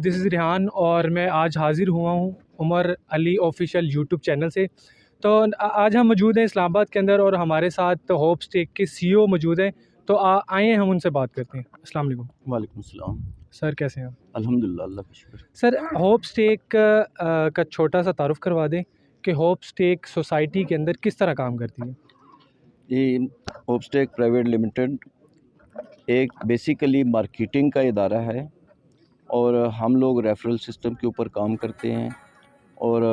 This is Rihan और मैं आज हाज़िर हुआ हूँ Umar Ali official YouTube channel से। तो आज हम मौजूद हैं इस्लामाबाद के अंदर और हमारे साथ होप स्टेक के सीईओ मौजूद हैं। तो आइए हम उनसे बात करते हैं। अस्सलाम वालेकुम। वालेकुम सलाम। सर कैसे हैं आप? अल्हम्दुलिल्लाह, अल्लाह का शुक्र। सर होप स्टेक का छोटा सा तारुफ करवा दें कि होप स्टेक सोसाइटी के अंदर किस तरह काम करती है? ये होपस्टेक प्राइवेट लिमिटेड एक बेसिकली मार्केटिंग का इदारा है और हम लोग रेफरल सिस्टम के ऊपर काम करते हैं और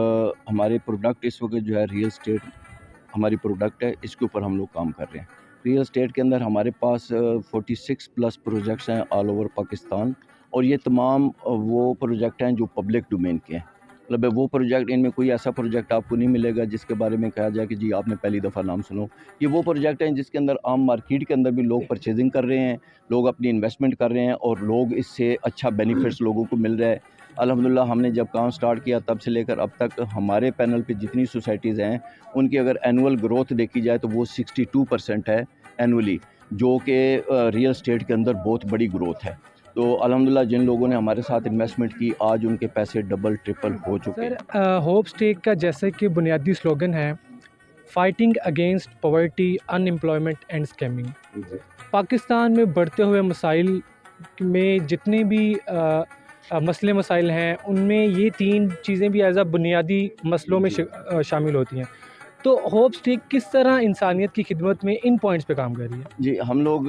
हमारे प्रोडक्ट इस वक्त जो है रियल एस्टेट हमारी प्रोडक्ट है, इसके ऊपर हम लोग काम कर रहे हैं। रियल एस्टेट के अंदर हमारे पास 46 प्लस प्रोजेक्ट्स हैं ऑल ओवर पाकिस्तान और ये तमाम वो प्रोजेक्ट हैं जो पब्लिक डोमेन के हैं। मतलब वो प्रोजेक्ट, इनमें कोई ऐसा प्रोजेक्ट आपको नहीं मिलेगा जिसके बारे में कहा जाए कि जी आपने पहली दफ़ा नाम सुनो। ये वो प्रोजेक्ट हैं जिसके अंदर आम मार्केट के अंदर भी लोग परचेजिंग कर रहे हैं, लोग अपनी इन्वेस्टमेंट कर रहे हैं और लोग इससे अच्छा बेनिफिट्स लोगों को मिल रहा है। अल्हम्दुलिल्लाह हमने जब काम स्टार्ट किया तब से लेकर अब तक हमारे पैनल पे जितनी सोसाइटीज़ हैं उनकी अगर एनुअल ग्रोथ देखी जाए तो वो 62% है एनुअली, जो कि रियल एस्टेट के अंदर बहुत बड़ी ग्रोथ है। तो अल्हम्दुलिल्लाह जिन लोगों ने हमारे साथ इन्वेस्टमेंट की आज उनके पैसे डबल ट्रिपल हो चुके हैं। सर होप स्टेक का जैसे कि बुनियादी स्लोगन है fighting against poverty, unemployment and scamming. Pakistan में बढ़ते हुए मसाइल में जितने भी मसले मसाइल हैं उनमें ये तीन चीज़ें भी एज अ बुनियादी मसलों में शामिल होती हैं। तो होप स्टेक किस तरह इंसानियत की खिदमत में इन पॉइंट्स पे काम कर रही है? जी, हम लोग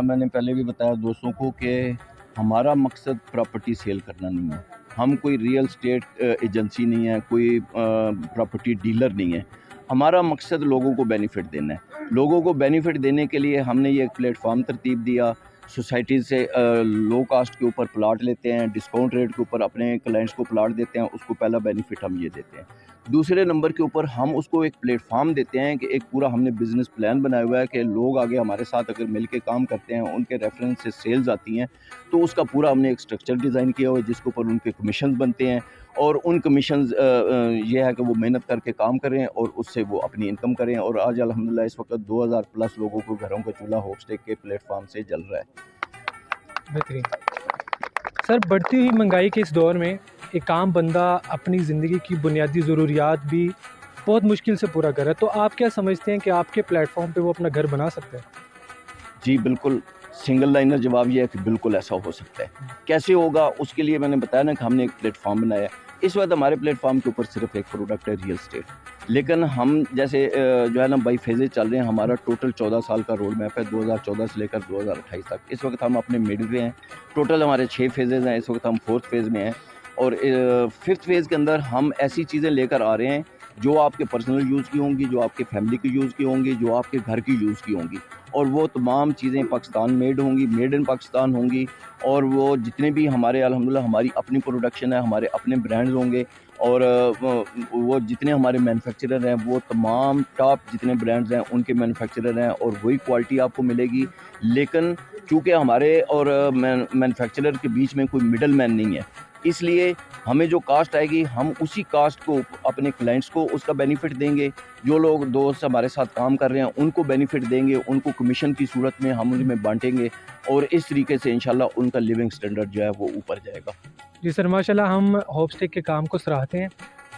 मैंने पहले भी बताया दोस्तों को कि हमारा मकसद प्रॉपर्टी सेल करना नहीं है। हम कोई रियल एस्टेट एजेंसी नहीं है, कोई प्रॉपर्टी डीलर नहीं है। हमारा मकसद लोगों को बेनिफिट देना है। लोगों को बेनिफिट देने के लिए हमने ये एक प्लेटफॉर्म तरतीब दिया। सोसाइटी से लो कास्ट के ऊपर प्लाट लेते हैं, डिस्काउंट रेट के ऊपर अपने क्लाइंट्स को प्लाट देते हैं, उसको पहला बेनिफिट हम ये देते हैं। दूसरे नंबर के ऊपर हम उसको एक प्लेटफॉर्म देते हैं कि एक पूरा हमने बिज़नेस प्लान बनाया हुआ है कि लोग आगे हमारे साथ अगर मिल के काम करते हैं, उनके रेफरेंस से सेल्स आती हैं, तो उसका पूरा हमने एक स्ट्रक्चर डिज़ाइन किया हुआ है जिसके ऊपर उनके कमीशन बनते हैं और उन कमीशंस ये है कि वो मेहनत करके काम करें और उससे वो अपनी इनकम करें। और आज अल्हम्दुलिल्लाह इस वक्त 2000 प्लस लोगों को घरों का चूल्हा होपस्टेक के प्लेटफॉर्म से जल रहा है। बेहतरीन। सर बढ़ती हुई महंगाई के इस दौर में एक आम बंदा अपनी ज़िंदगी की बुनियादी ज़रूरियात भी बहुत मुश्किल से पूरा कर रहा है। तो आप क्या समझते हैं कि आपके प्लेटफॉर्म पे वो अपना घर बना सकता है? जी बिल्कुल, सिंगल लाइनर जवाब ये है कि बिल्कुल ऐसा हो सकता है। कैसे होगा उसके लिए मैंने बताया ना कि हमने एक प्लेटफॉर्म बनाया है। इस वक्त हमारे प्लेटफॉर्म के ऊपर सिर्फ एक प्रोडक्ट है रियल एस्टेट, लेकिन हम जैसे जो है ना बाई फेजेज चल रहे हैं। हमारा टोटल 14 साल का रोड मैप है 2014 से लेकर 2028 तक। इस वक्त हम अपने मिड में हैं। टोटल हमारे 6 फेजेज़ हैं। इस वक्त हम 4th फेज़ में हैं और 5th फेज़ के अंदर हम ऐसी चीज़ें लेकर आ रहे हैं जो आपके पर्सनल यूज़ की होंगी, जो आपके फैमिली के यूज़ की होंगी, जो आपके घर की यूज़ की होंगी और वो तमाम चीज़ें पाकिस्तान मेड होंगी, मेड इन पाकिस्तान होंगी। और वो जितने भी हमारे अल्हम्दुलिल्लाह हमारी अपनी प्रोडक्शन है, हमारे अपने ब्रांड्स होंगे और वो जितने हमारे मैन्युफैक्चरर हैं वो तमाम टॉप जितने ब्रांड्स हैं उनके मैन्युफैक्चरर हैं और वही क्वालिटी आपको मिलेगी। लेकिन चूँकि हमारे और मैन्युफैक्चरर के बीच में कोई मिडल मैन नहीं है, इसलिए हमें जो कास्ट आएगी हम उसी कास्ट को अपने क्लाइंट्स को उसका बेनिफिट देंगे। जो लोग दोस्त हमारे साथ काम कर रहे हैं उनको बेनिफिट देंगे, उनको कमीशन की सूरत में हम उनमें बांटेंगे और इस तरीके से इंशाल्लाह उनका लिविंग स्टैंडर्ड जो है वो ऊपर जाएगा। जी सर, माशाल्लाह हम होप स्टेक के काम को सराहते हैं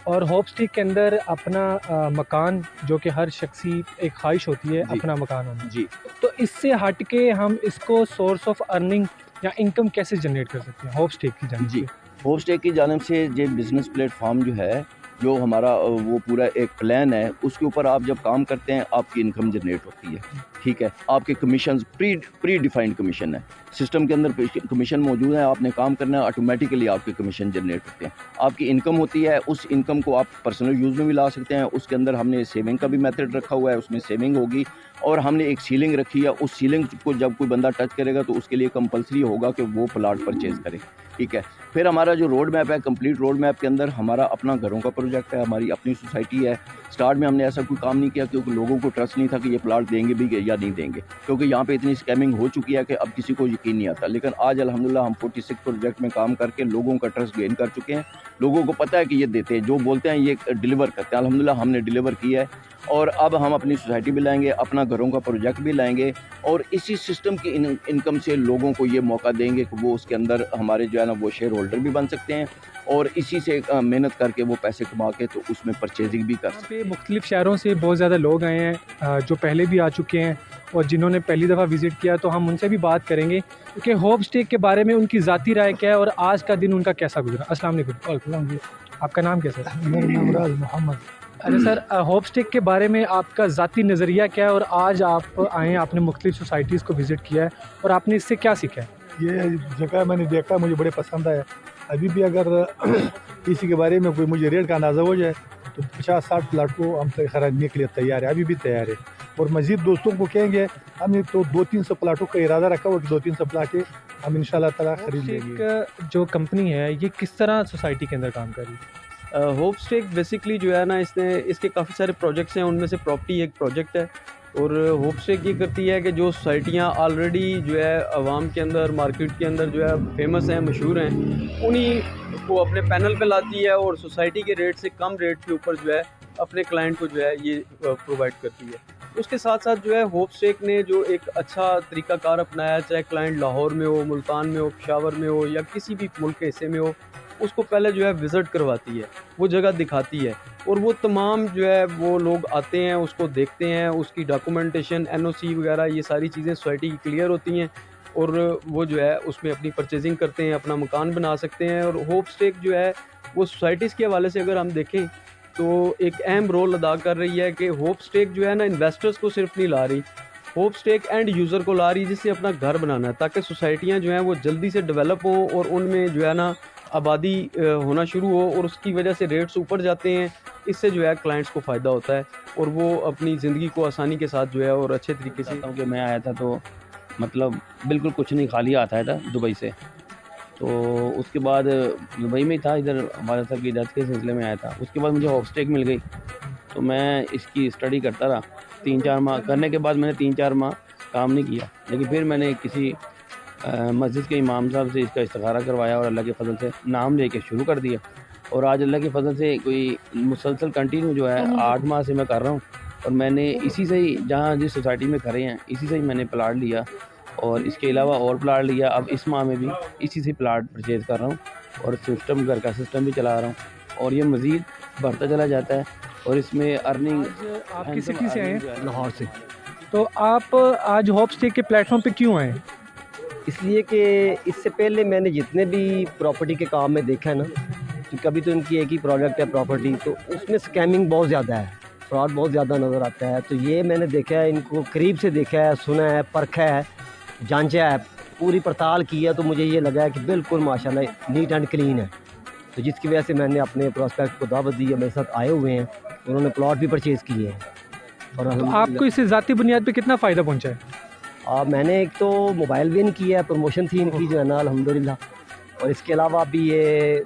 और होप स्टेक के अंदर अपना मकान जो कि हर शख्सी एक ख्वाहिश होती है अपना मकान होना। जी, तो इससे हट के हम इसको सोर्स ऑफ अर्निंग या इनकम कैसे जनरेट कर सकते हैं होप स्टेक की जानिब जी। से? होपस्टेक की जानिब से ये बिज़नेस प्लेटफॉर्म जो है, जो हमारा वो पूरा एक प्लान है, उसके ऊपर आप जब काम करते हैं आपकी इनकम जनरेट होती है। ठीक है, आपके कमीशंस प्री डिफाइंड कमीशन है, सिस्टम के अंदर कमीशन मौजूद है। आपने काम करना है, ऑटोमेटिकली आपके कमीशन जनरेट होते हैं, आपकी इनकम होती है। उस इनकम को आप पर्सनल यूज़ में भी ला सकते हैं। उसके अंदर हमने सेविंग का भी मेथड रखा हुआ है, उसमें सेविंग होगी और हमने एक सीलिंग रखी है। उस सीलिंग को जब कोई बंदा टच करेगा तो उसके लिए कंपलसरी होगा कि वो प्लाट परचेज़ करे। ठीक है, फिर हमारा जो रोड मैप है, कंप्लीट रोड मैप के अंदर हमारा अपना घरों का प्रोजेक्ट है, हमारी अपनी सोसाइटी है। स्टार्ट में हमने ऐसा कोई काम नहीं किया क्योंकि लोगों को ट्रस्ट नहीं था कि ये प्लाट देंगे भी या नहीं देंगे, क्योंकि यहाँ पे इतनी स्कैमिंग हो चुकी है कि अब किसी को यकीन नहीं आता। लेकिन आज अल्हम्दुलिल्लाह हम 46 प्रोजेक्ट में काम करके लोगों का ट्रस्ट गेन कर चुके हैं। लोगों को पता है कि ये देते हैं, जो बोलते हैं ये डिलीवर करते हैं। अल्हम्दुलिल्लाह हमने डिलीवर किया है और अब हम अपनी सोसाइटी भी लाएंगे, अपना घरों का प्रोजेक्ट भी लाएंगे और इसी सिस्टम की इनकम से लोगों को ये मौका देंगे कि वो उसके अंदर हमारे जो है ना वो शेयर होल्डर होल्डर भी बन सकते हैं और इसी से मेहनत करके वो पैसे कमा के तो उसमें परचेजिंग भी कर सकते हैं। यहाँ पे मुख्तलिफ़ शहरों से बहुत ज़्यादा लोग आए हैं जो पहले भी आ चुके हैं और जिन्होंने पहली दफ़ा विज़िट किया, तो हम उनसे भी बात करेंगे कि होप स्टे के बारे में उनकी ज़ाती राय क्या है और आज का दिन उनका कैसा गुजरा। अस्सलाम वालेकुम। आपका नाम क्या सर? मेरा नाम राज मोहम्मद। अच्छा सर, होप स्टे के बारे में आपका ज़ाती नज़रिया क्या है और आज आप आए हैं, आपने मुख्तलिफ़ सोसाइटीज़ को विज़िट किया है और आपने इससे क्या सीखा है? ये जगह मैंने देखा, मुझे बड़े पसंद आया। अभी भी अगर किसी के बारे में कोई मुझे रेट का अंदाज़ा हो जाए तो 50-60 प्लाट को हम खरीदने के लिए तैयार है, अभी भी तैयार है। और मज़ीद दोस्तों को कहेंगे, हमने तो 200-300 प्लाटों का इरादा रखा हुआ कि 200-300 प्लाटें हम इंशाल्लाह ताला खरीद लेंगे। जो कंपनी है ये किस तरह सोसाइटी के अंदर काम कर रही है? होप स्टे बेसिकली जो है ना, इसके काफ़ी सारे प्रोजेक्ट्स हैं, उनमें से प्रॉपर्टी एक प्रोजेक्ट है। और होप स्टे ये करती है कि जो सोसाइटियाँ ऑलरेडी जो है आवाम के अंदर, मार्केट के अंदर जो है फेमस हैं, मशहूर हैं, उन्हीं को अपने पैनल पे लाती है और सोसाइटी के रेट से कम रेट के ऊपर जो है अपने क्लाइंट को जो है ये प्रोवाइड करती है। उसके साथ साथ जो है होप स्टे ने जो एक अच्छा तरीक़ाकार अपनाया, चाहे क्लाइंट लाहौर में हो, मुल्तान में हो, पेशावर में हो या किसी भी मुल्क के हिस्से में हो, उसको पहले जो है विज़िट करवाती है, वो जगह दिखाती है और वो तमाम जो है वो लोग आते हैं, उसको देखते हैं, उसकी डॉक्यूमेंटेशन, एनओसी वगैरह ये सारी चीज़ें सोसाइटी की क्लियर होती हैं और वो जो है उसमें अपनी परचेजिंग करते हैं, अपना मकान बना सकते हैं। और होप स्टे जो है वो सोसाइटीज़ के हवाले से अगर हम देखें तो एक अहम रोल अदा कर रही है कि होप स्टे जो है ना, इन्वेस्टर्स को सिर्फ नहीं ला रही, होप स्टे एंड यूज़र को ला रही है, जिससे अपना घर बनाना है ताकि सोसाइटियाँ जो हैं वो जल्दी से डेवलप हों और उनमें जो है ना आबादी होना शुरू हो और उसकी वजह से रेट्स ऊपर जाते हैं। इससे जो है क्लाइंट्स को फ़ायदा होता है और वो अपनी ज़िंदगी को आसानी के साथ जो है और अच्छे तरीके से। कि मैं आया था तो मतलब बिल्कुल कुछ नहीं, खाली हाथ आया था दुबई से। तो उसके बाद दुबई में था, इधर हमारे साहब की डेथ के सिलसिले में आया था। उसके बाद मुझे होप स्टे मिल गई तो मैं इसकी स्टडी करता रहा। 3-4 माह करने के बाद मैंने 3-4 माह काम नहीं किया, लेकिन फिर मैंने किसी मस्जिद के इमाम साहब से इसका इस्तिखारा करवाया और अल्लाह के फजल से नाम लेके शुरू कर दिया। और आज अल्लाह के फजल से कोई मुसलसल कंटिन्यू जो है 8 माह से मैं कर रहा हूँ। और मैंने इसी से ही, जहाँ जिस सोसाइटी में खड़े हैं, इसी से ही मैंने प्लाट लिया और इसके अलावा और प्लाट लिया। अब इस माह में भी इसी से प्लाट परचेज़ कर रहा हूँ और सिस्टम, घर का सिस्टम भी चला रहा हूँ और ये मज़ीद बढ़ता चला जाता है। और इसमें अर्निंग। आप किस सिटी से आए हैं? लाहौर से। तो आप आज होप स्टे के प्लेटफॉर्म पे क्यों आए? इसलिए कि इससे पहले मैंने जितने भी प्रॉपर्टी के काम में देखा है ना, तो कभी तो इनकी एक ही प्रोडक्ट है प्रॉपर्टी, तो उसमें स्कैमिंग बहुत ज़्यादा है, फ्रॉड बहुत ज़्यादा नज़र आता है। तो ये मैंने देखा है, इनको करीब से देखा है, सुना है, परखा है, जांचा है, पूरी पड़ताल की है, तो मुझे ये लगा है कि बिल्कुल माशाल्लाह नीट एंड क्लीन है। तो जिसकी वजह से मैंने अपने प्रोस्पेक्ट को दावत दी है, मेरे साथ आए हुए हैं, उन्होंने प्लॉट भी परचेज़ किए हैं। और तो आपको इससे ज़ाती बुनियाद पे कितना फ़ायदा पहुंचा है? मैंने एक तो मोबाइल विन किया है, प्रमोशन थी इनकी जो है ना अल्हम्दुलिल्लाह, और इसके अलावा भी ये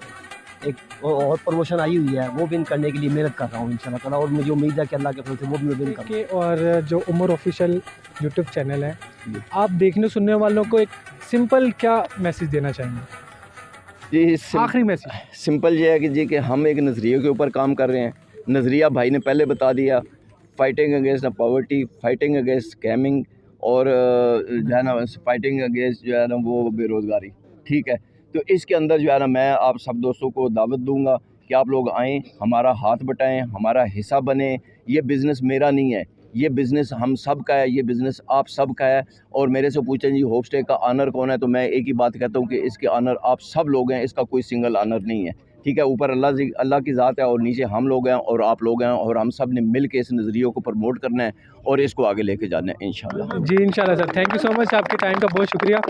एक और प्रमोशन आई हुई है, वो विन करने के लिए मेहनत कर रहा हूँ इंशाल्लाह ताला, और मुझे उम्मीद है कि अल्लाह के फजल से वो भी विन करूँ। और जो उमर ऑफिशियल यूट्यूब चैनल है, आप देखने सुनने वालों को एक सिंपल क्या मैसेज देना चाहेंगे? जी आखिरी मैसेज सिंपल ये है कि जी कि हम एक नज़रिए के ऊपर काम कर रहे हैं। नज़रिया भाई ने पहले बता दिया, fighting against poverty, fighting against scamming और जो है ना फाइटिंग अगेंस्ट जो है ना वो बेरोज़गारी। ठीक है, तो इसके अंदर जो है ना मैं आप सब दोस्तों को दावत दूंगा कि आप लोग आएँ, हमारा हाथ बटाएं, हमारा हिस्सा बने। ये बिज़नेस मेरा नहीं है, ये बिज़नेस हम सब का है, ये बिज़नेस आप सब का है। और मेरे से पूछें जी होप स्टे का ऑनर कौन है, तो मैं एक ही बात कहता हूँ कि इसके ऑनर आप सब लोग हैं, इसका कोई सिंगल ऑनर नहीं है। ठीक है, ऊपर अल्लाह की ज़ात है और नीचे हम लोग हैं और आप लोग हैं, और हम सब ने मिल के इस नज़रिए को प्रमोट करना है और इसको आगे लेके जाना है इंशाल्लाह। जी इंशाल्लाह sir, thank you so much, आपके टाइम का बहुत शुक्रिया।